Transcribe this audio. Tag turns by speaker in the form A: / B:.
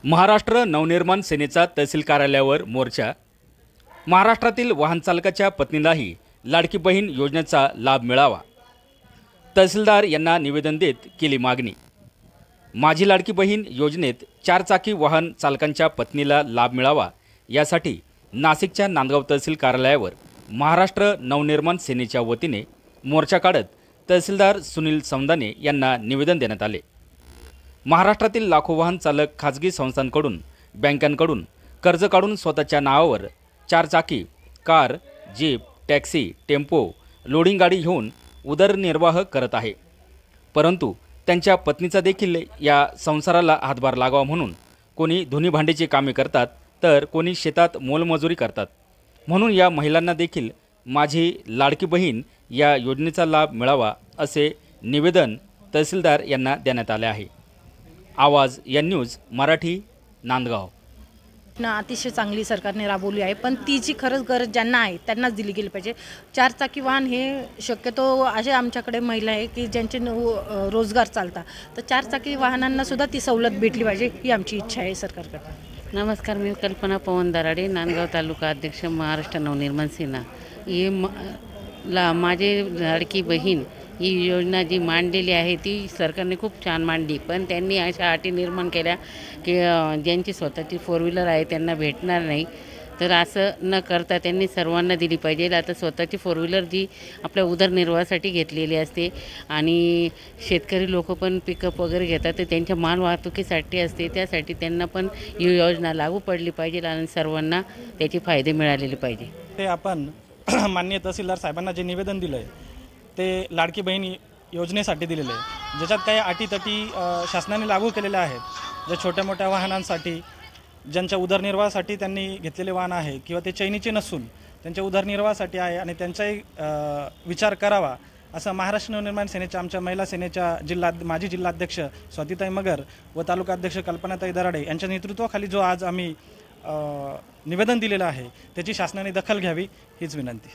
A: महाराष्ट्र नवनिर्माण सेनेचा तहसील कार्यालयावर मोर्चा। महाराष्ट्रातील वाहन चालकाच्या पत्नीलाही लाडकी बहीण योजनेचा लाभ मिळावा, तहसीलदार यांना निवेदन देत केली मागणी। माझी लाडकी बहीण योजनेत चारचाकी वाहन चालकांच्या पत्नीला लाभ मिळावा यासाठी नाशिकच्या नांदगाव तहसील कार्यालयावर महाराष्ट्र नवनिर्माण सेनेच्या वतीने मोर्चा काढत तहसीलदार सुनील सौंदाने यांना निवेदन देण्यात आले। महाराष्ट्रातील लाखो वाहन चालक खाजगी संस्थांकडून, बँकांकडून कर्ज काढून स्वतःच्या नावावर चारचाकी car, jeep, taxi, tempo, loading गाडी घेऊन उदरनिर्वाह करत आहे। परंतु त्यांच्या पत्नीचा देखील या संसाराला हातभार लागावा म्हणून कोणी धुनी भांडीची कामे करतात, तर कोणी शेतात मोलमजुरी करतात। म्हणून या महिलांना देखील माझी लाडकी बहीण या योजनेचा लाभ मिळावा असे निवेदन तहसीलदार यांना देण्यात आले आहे। आवाज एन न्यूज मराठी, नांदगाव।
B: अतिशय चांगली सरकारने राबवली आहे, पण ती जी खरंच गरज ज्यांना आहे त्यांनाच दिली गेली पाहिजे। चारचाकी वाहन हे शक्यतो असे आमच्याकडे महिला आहे की ज्यांचे रोजगार चालतात, तर चारचाकी वाहनांना सुद्धा ती सवलत भेटली पाहिजे ही आमची इच्छा आहे सरकारकडे।
C: नमस्कार, मी कल्पना पवन दराडे, नांदगाव तालुका अध्यक्ष, महाराष्ट्र नवनिर्माण सेना। हे माझी लाडकी बहीण ही योजना जी मांडलेली आहे ती सरकारने खूप छान मांडली, पण त्यांनी अशा अटी निर्माण केल्या की ज्यांची स्वतःची 4 व्हीलर आहे त्यांना भेटणार नाही। तर असं न करता त्यांनी सर्वांना दिली पाहिजे। आता स्वतःची 4 व्हीलर जी आपल्या उदरनिर्वाहासाठी घेतलेली असते आणि शेतकरी लोक पण पिकअप वगैरे घेतात, तर त्यांच्या माल वाहतुकीसाठी असते, त्यासाठी त्यांना पण ही योजना लागू पडली पाहिजे आणि सर्वांना त्याचे फायदे मिळालेले पाहिजे।
D: ते आपण माननीय तहसीलदार साहेबांना जे निवेदन दिलं आहे ते लाडकी बहीण योजनेसाठी दिलेले आहे, ज्याच्यात काही अटीतटी शासनाने लागू केलेल्या आहेत। ज्या छोट्या मोठ्या वाहनांसाठी, ज्यांच्या उदरनिर्वाहासाठी त्यांनी घेतलेले वाहन आहे किंवा ते चैनीचे नसून त्यांच्या उदरनिर्वाहासाठी आहे आणि त्यांचाही विचार करावा असं महाराष्ट्र नवनिर्माण सेनेच्या, आमच्या महिला सेनेच्या माजी जिल्हाध्यक्ष स्वातीताई मगर व तालुका अध्यक्ष कल्पनाताई दराडे यांच्या नेतृत्वाखाली जो आज आम्ही निवेदन दिलेलं आहे त्याची शासनाने दखल घ्यावी हीच विनंती।